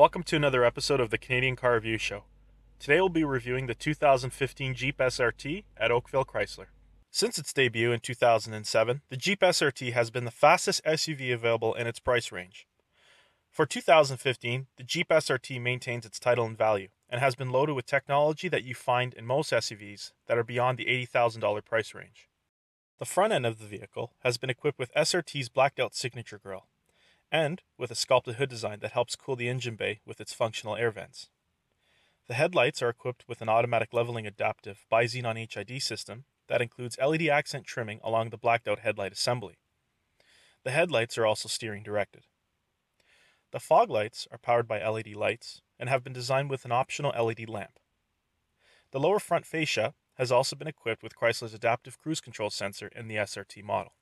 Welcome to another episode of the Canadian Car Review Show. Today we'll be reviewing the 2015 Jeep SRT at Oakville Chrysler. Since its debut in 2007, the Jeep SRT has been the fastest SUV available in its price range. For 2015, the Jeep SRT maintains its title and value, and has been loaded with technology that you find in most SUVs that are beyond the $80,000 price range. The front end of the vehicle has been equipped with SRT's blacked out signature grille, and with a sculpted hood design that helps cool the engine bay with its functional air vents. The headlights are equipped with an automatic leveling adaptive bi-xenon HID system that includes LED accent trimming along the blacked out headlight assembly. The headlights are also steering directed. The fog lights are powered by LED lights and have been designed with an optional LED lamp. The lower front fascia has also been equipped with Chrysler's adaptive cruise control sensor in the SRT model.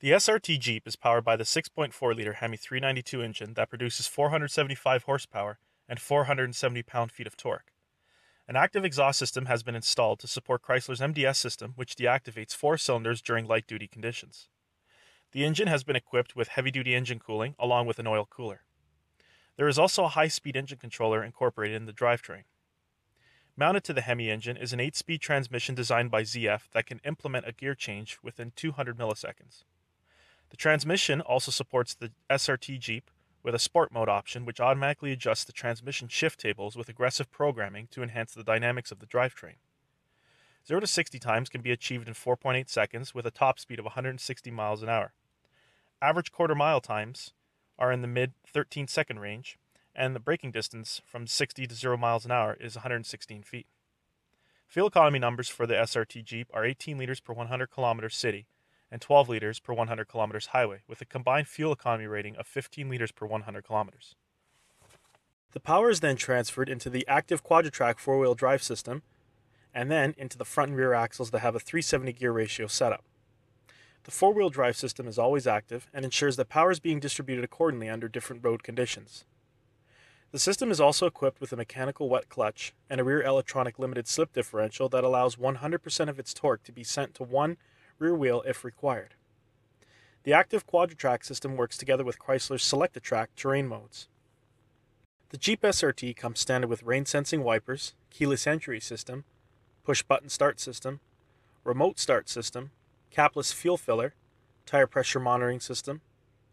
The SRT Jeep is powered by the 6.4-liter Hemi 392 engine that produces 475 horsepower and 470 pound-feet of torque. An active exhaust system has been installed to support Chrysler's MDS system, which deactivates 4 cylinders during light-duty conditions. The engine has been equipped with heavy-duty engine cooling along with an oil cooler. There is also a high-speed engine controller incorporated in the drivetrain. Mounted to the Hemi engine is an 8-speed transmission designed by ZF that can implement a gear change within 200 milliseconds. The transmission also supports the SRT Jeep with a sport mode option which automatically adjusts the transmission shift tables with aggressive programming to enhance the dynamics of the drivetrain. 0 to 60 times can be achieved in 4.8 seconds with a top speed of 160 miles an hour. Average quarter-mile times are in the mid-13-second range, and the braking distance from 60 to 0 miles an hour is 116 feet. Fuel economy numbers for the SRT Jeep are 18 liters per 100 kilometers city and 12 liters per 100 kilometers highway, with a combined fuel economy rating of 15 liters per 100 kilometers. The power is then transferred into the active quadra-trac four-wheel drive system, and then into the front and rear axles that have a 370 gear ratio setup. The four-wheel drive system is always active and ensures that power is being distributed accordingly under different road conditions. The system is also equipped with a mechanical wet clutch and a rear electronic limited slip differential that allows 100% of its torque to be sent to one rear wheel if required. The active quadra-trac system works together with Chrysler's Select-A-Trac terrain modes. The Jeep SRT comes standard with rain-sensing wipers, keyless entry system, push-button start system, remote start system, capless fuel filler, tire pressure monitoring system,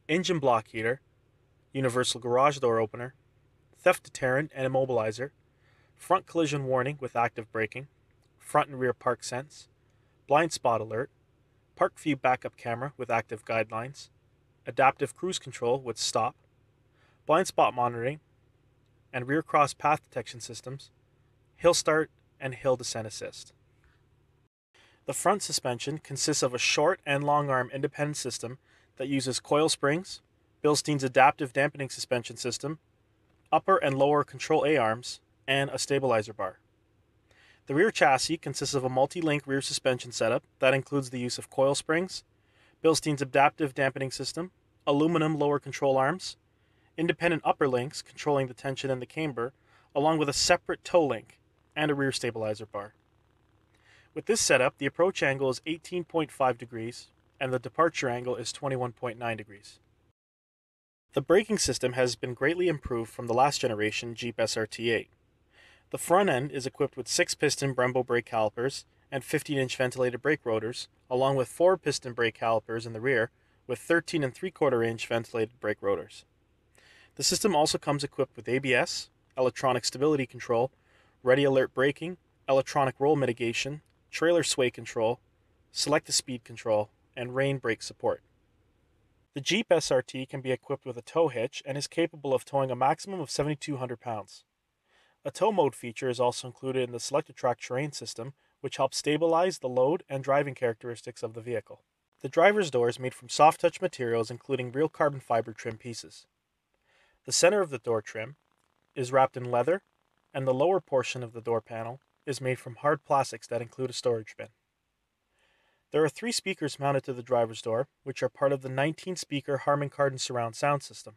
engine block heater, universal garage door opener, theft deterrent and immobilizer, front collision warning with active braking, front and rear park sense, blind spot alert, park view backup camera with active guidelines, adaptive cruise control with stop, blind spot monitoring, and rear cross path detection systems, hill start and hill descent assist. The front suspension consists of a short and long arm independent system that uses coil springs, Bilstein's adaptive dampening suspension system, upper and lower control A-arms, and a stabilizer bar. The rear chassis consists of a multi-link rear suspension setup that includes the use of coil springs, Bilstein's adaptive dampening system, aluminum lower control arms, independent upper links controlling the tension in the camber, along with a separate toe link and a rear stabilizer bar. With this setup, the approach angle is 18.5 degrees and the departure angle is 21.9 degrees. The braking system has been greatly improved from the last generation Jeep SRT8. The front end is equipped with 6-piston Brembo brake calipers and 15-inch ventilated brake rotors, along with 4-piston brake calipers in the rear with 13 3/4-inch ventilated brake rotors. The system also comes equipped with ABS, electronic stability control, ready alert braking, electronic roll mitigation, trailer sway control, select-a-speed control, and rain brake support. The Jeep SRT can be equipped with a tow hitch and is capable of towing a maximum of 7,200 pounds. A tow mode feature is also included in the Select-A-Trac terrain system, which helps stabilize the load and driving characteristics of the vehicle. The driver's door is made from soft-touch materials including real carbon fiber trim pieces. The center of the door trim is wrapped in leather, and the lower portion of the door panel is made from hard plastics that include a storage bin. There are 3 speakers mounted to the driver's door, which are part of the 19-speaker Harman Kardon surround sound system.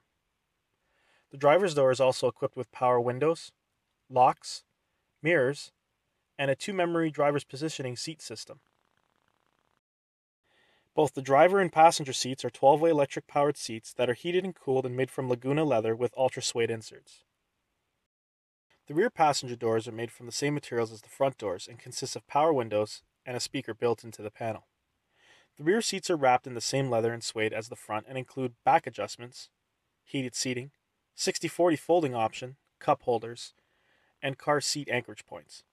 The driver's door is also equipped with power windows, locks, mirrors, and a 2-memory driver's positioning seat system. Both the driver and passenger seats are 12-way electric-powered seats that are heated and cooled and made from Laguna leather with ultra-suede inserts. The rear passenger doors are made from the same materials as the front doors and consist of power windows and a speaker built into the panel. The rear seats are wrapped in the same leather and suede as the front and include back adjustments, heated seating, 60/40 folding option, cup holders, and car seat anchorage points.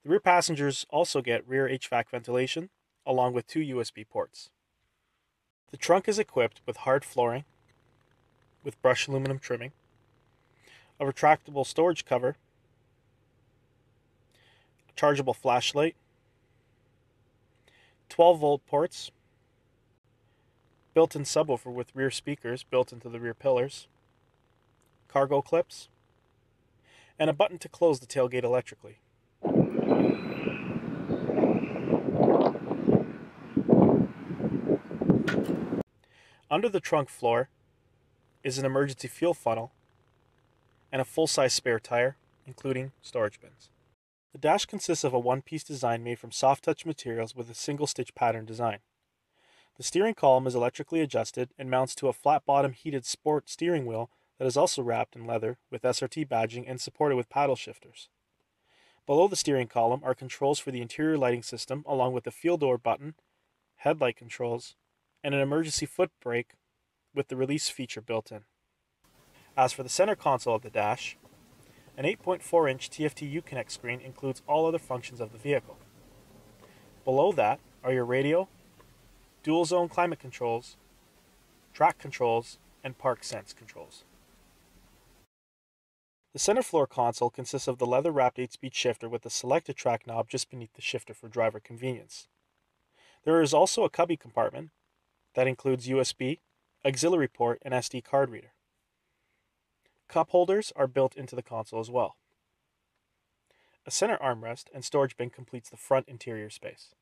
The rear passengers also get rear HVAC ventilation, along with 2 USB ports. The trunk is equipped with hard flooring, with brushed aluminum trimming, a retractable storage cover, a chargeable flashlight, 12-volt ports, built-in subwoofer with rear speakers built into the rear pillars, cargo clips, and a button to close the tailgate electrically. Under the trunk floor is an emergency fuel funnel and a full-size spare tire, including storage bins. The dash consists of a one-piece design made from soft-touch materials with a single-stitch pattern design. The steering column is electrically adjusted and mounts to a flat-bottom heated sport steering wheel that is also wrapped in leather with SRT badging and supported with paddle shifters. Below the steering column are controls for the interior lighting system along with the fuel door button, headlight controls, and an emergency foot brake with the release feature built in. As for the center console of the dash, an 8.4-inch Tft Uconnect screen includes all other functions of the vehicle. Below that are your radio, dual zone climate controls, track controls, and park sense controls. The center floor console consists of the leather-wrapped 8-speed shifter with the selected track knob just beneath the shifter for driver convenience. There is also a cubby compartment that includes USB, auxiliary port, and SD card reader. Cup holders are built into the console as well. A center armrest and storage bin completes the front interior space.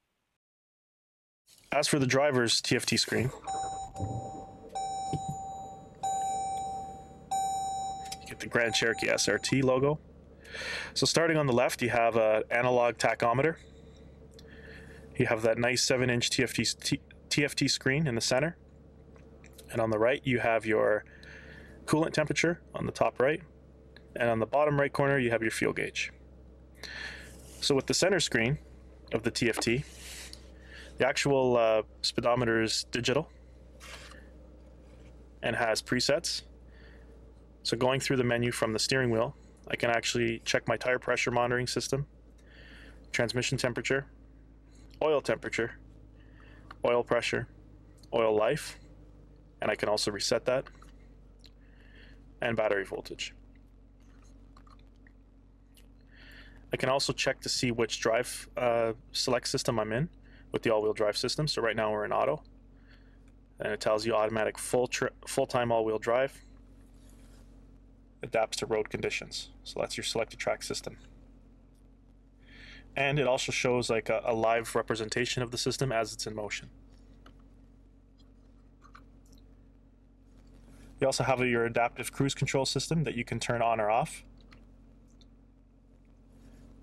As for the driver's Tft screen, you get the Grand Cherokee SRT logo. So starting on the left, you have an analog tachometer. You have that nice 7-inch Tft screen in the center. And on the right, you have your coolant temperature on the top right. And on the bottom right corner, you have your fuel gauge. So with the center screen of the Tft, the actual speedometer is digital and has presets. So going through the menu from the steering wheel, I can actually check my tire pressure monitoring system, transmission temperature, oil temperature, oil pressure, oil life, and I can also reset that, and battery voltage. I can also check to see which drive select system I'm in with the all-wheel drive system. So right now we're in auto, and it tells you automatic full-time all-wheel drive, adapts to road conditions. So that's your selected track system. And it also shows like a live representation of the system as it's in motion. You also have your adaptive cruise control system that you can turn on or off.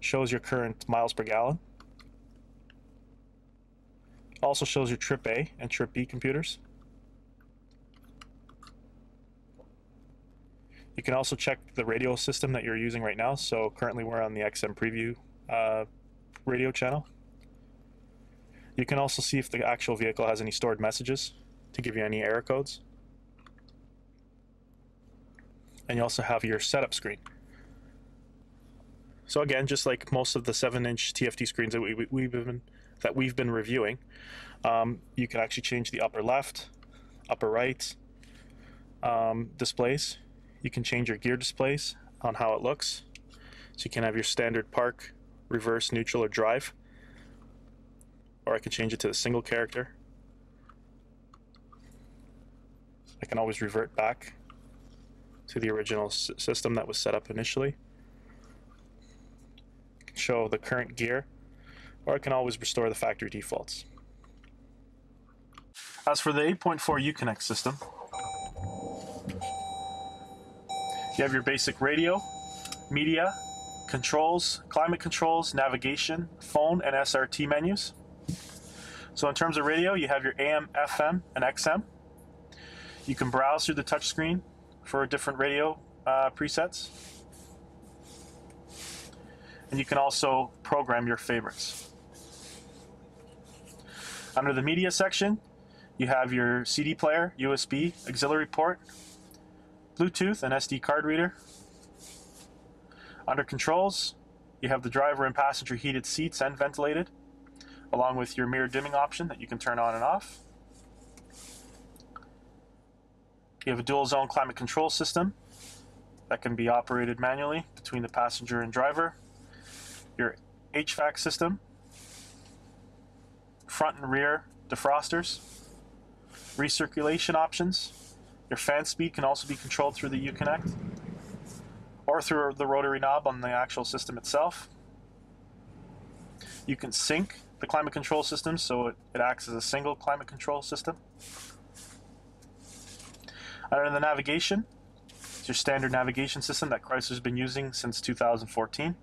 Shows your current miles per gallon. Also shows your trip A and trip B computers. You can also check the radio system that you're using right now. So currently we're on the XM Preview radio channel. You can also see if the actual vehicle has any stored messages to give you any error codes. And you also have your setup screen. So again, just like most of the 7-inch Tft screens that we've been reviewing, you can actually change the upper left, upper right displays. You can change your gear displays on how it looks. So you can have your standard park, reverse, neutral, or drive. Or I can change it to the single character. I can always revert back to the original system that was set up initially. I can show the current gear, or I can always restore the factory defaults. As for the 8.4 Uconnect system, you have your basic radio, media, controls, climate controls, navigation, phone, and SRT menus. So in terms of radio, you have your AM, FM, and XM. You can browse through the touchscreen for different radio presets. And you can also program your favorites. Under the media section, you have your CD player, USB, auxiliary port, Bluetooth, and SD card reader. Under controls, you have the driver and passenger heated seats and ventilated, along with your mirror dimming option that you can turn on and off. You have a dual zone climate control system that can be operated manually between the passenger and driver. Your HVAC system, front and rear defrosters, recirculation options. Your fan speed can also be controlled through the Uconnect or through the rotary knob on the actual system itself. You can sync the climate control system so it acts as a single climate control system. Under the navigation, it's your standard navigation system that Chrysler's been using since 2014.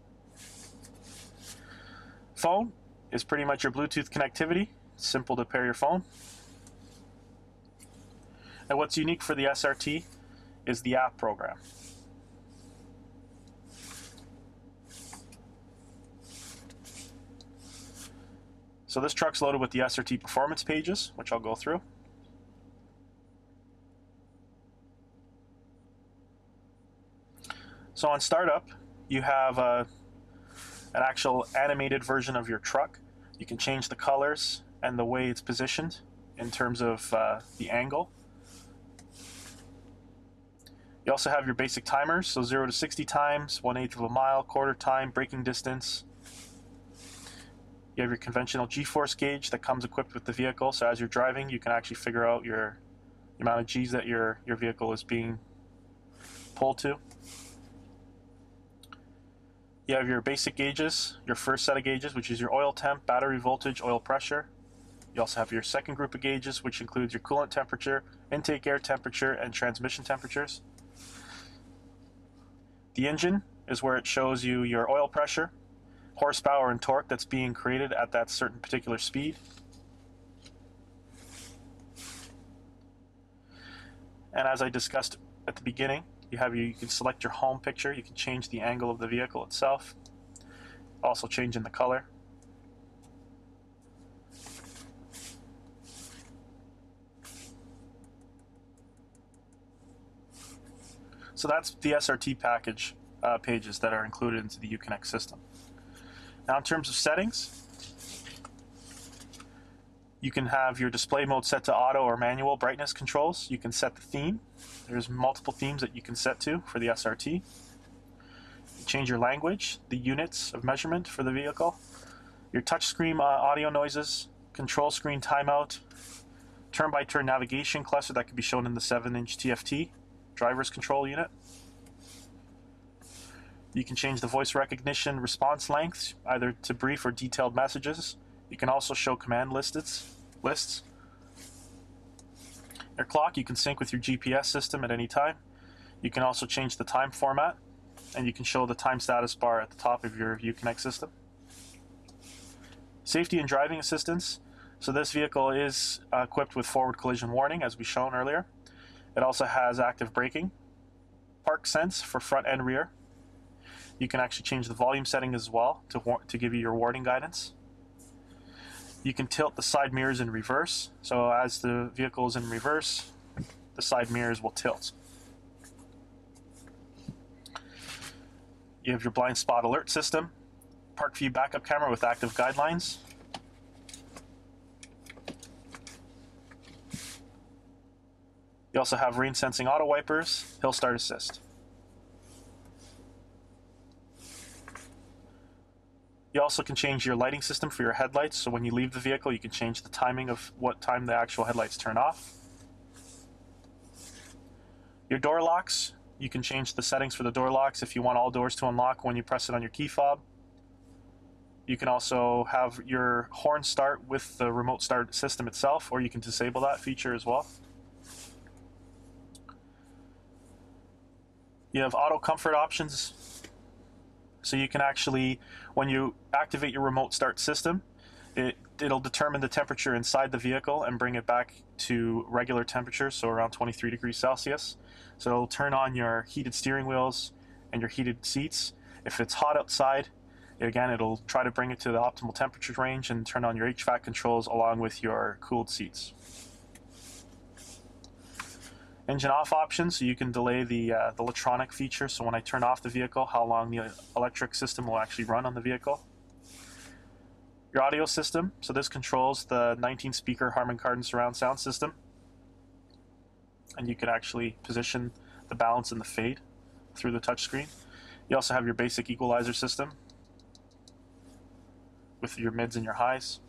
Phone is pretty much your Bluetooth connectivity. It's simple to pair your phone. And what's unique for the SRT is the app program. So this truck's loaded with the SRT performance pages, which I'll go through. So on startup, you have an actual animated version of your truck. You can change the colors and the way it's positioned in terms of the angle. You also have your basic timers, so 0 to 60 times, 1/8 of a mile, quarter time, braking distance. You have your conventional G-force gauge that comes equipped with the vehicle, so as you're driving, you can actually figure out the amount of G's that your vehicle is being pulled to. You have your basic gauges, your first set of gauges, which is your oil temp, battery voltage, oil pressure. You also have your second group of gauges, which includes your coolant temperature, intake air temperature, and transmission temperatures. The engine is where it shows you your oil pressure, horsepower, and torque that's being created at that certain particular speed. And as I discussed at the beginning, you can select your home picture. You can change the angle of the vehicle itself, also changing the color. So that's the SRT package pages that are included into the Uconnect system. Now in terms of settings, you can have your display mode set to auto or manual brightness controls. You can set the theme. There's multiple themes that you can set to for the SRT. You change your language, the units of measurement for the vehicle, your touchscreen audio noises, control screen timeout, turn-by-turn navigation cluster that can be shown in the 7-inch TFT driver's control unit. You can change the voice recognition response length, either to brief or detailed messages. You can also show command lists. Your clock, you can sync with your GPS system at any time. You can also change the time format, and you can show the time status bar at the top of your Uconnect system. Safety and driving assistance. So this vehicle is equipped with forward collision warning, as we shown earlier. It also has active braking, park sense for front and rear. You can actually change the volume setting as well to give you your warning guidance. You can tilt the side mirrors in reverse, so as the vehicle is in reverse, the side mirrors will tilt. You have your blind spot alert system, park view backup camera with active guidelines. You also have rain sensing auto wipers, hill start assist. You also can change your lighting system for your headlights, so when you leave the vehicle you can change the timing of what time the actual headlights turn off. Your door locks, you can change the settings for the door locks if you want all doors to unlock when you press it on your key fob. You can also have your horn start with the remote start system itself, or you can disable that feature as well. You have auto comfort options, so you can actually, when you activate your remote start system, It'll determine the temperature inside the vehicle and bring it back to regular temperature, so around 23 degrees Celsius. So it'll turn on your heated steering wheels and your heated seats. If it's hot outside, again, it'll try to bring it to the optimal temperature range and turn on your HVAC controls along with your cooled seats. Engine off options, so you can delay the electronic feature, so when I turn off the vehicle, how long the electric system will actually run on the vehicle. Your audio system, so this controls the 19-speaker Harman Kardon surround sound system. And you can actually position the balance and the fade through the touchscreen. You also have your basic equalizer system with your mids and your highs.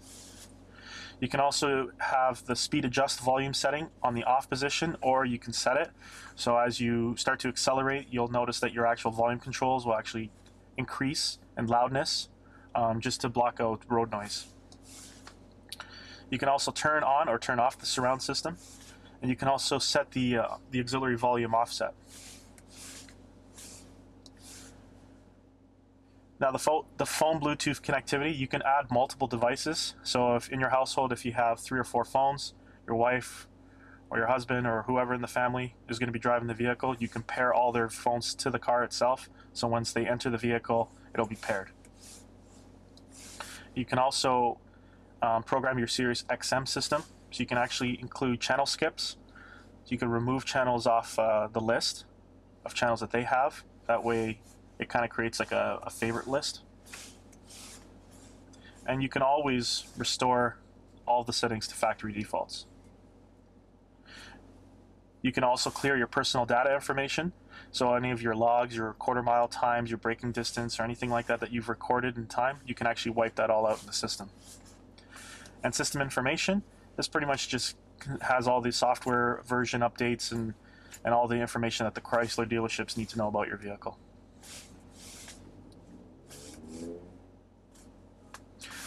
You can also have the speed adjust volume setting on the off position, or you can set it. So as you start to accelerate, you'll notice that your actual volume controls will actually increase in loudness, just to block out road noise. You can also turn on or turn off the surround system, and you can also set the auxiliary volume offset. Now the phone Bluetooth connectivity, you can add multiple devices. So if in your household, if you have 3 or 4 phones, your wife or your husband or whoever in the family is going to be driving the vehicle, you can pair all their phones to the car itself. So once they enter the vehicle, it'll be paired. You can also program your Sirius XM system, so you can actually include channel skips. So you can remove channels off the list of channels that they have. That way it kind of creates like a favorite list. And you can always restore all the settings to factory defaults. You can also clear your personal data information. So any of your logs, your quarter-mile times, your braking distance, or anything like that that you've recorded in time, you can actually wipe that all out in the system. And system information, this pretty much just has all the software version updates and all the information that the Chrysler dealerships need to know about your vehicle.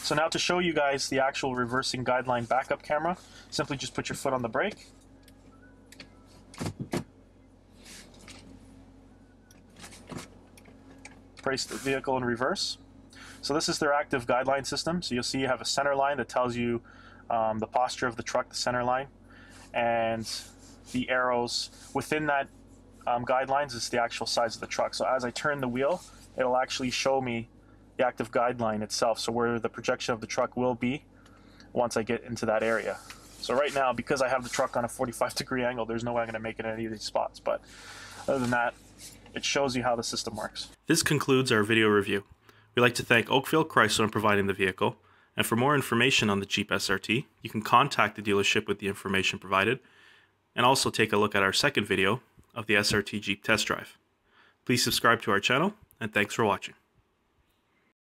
So now to show you guys the actual reversing Guideline backup camera, simply just put your foot on the brake. Place the vehicle in reverse. So this is their active Guideline system. So you'll see you have a center line that tells you the posture of the truck, the center line, and the arrows within that guidelines is the actual size of the truck. So as I turn the wheel, it'll actually show me the active Guideline itself, so where the projection of the truck will be once I get into that area. So right now, because I have the truck on a 45-degree angle, there's no way I'm going to make it in any of these spots, but other than that, it shows you how the system works. This concludes our video review. We'd like to thank Oakville Chrysler for providing the vehicle, and for more information on the Jeep SRT, you can contact the dealership with the information provided, and also take a look at our second video of the SRT Jeep test drive. Please subscribe to our channel, and thanks for watching.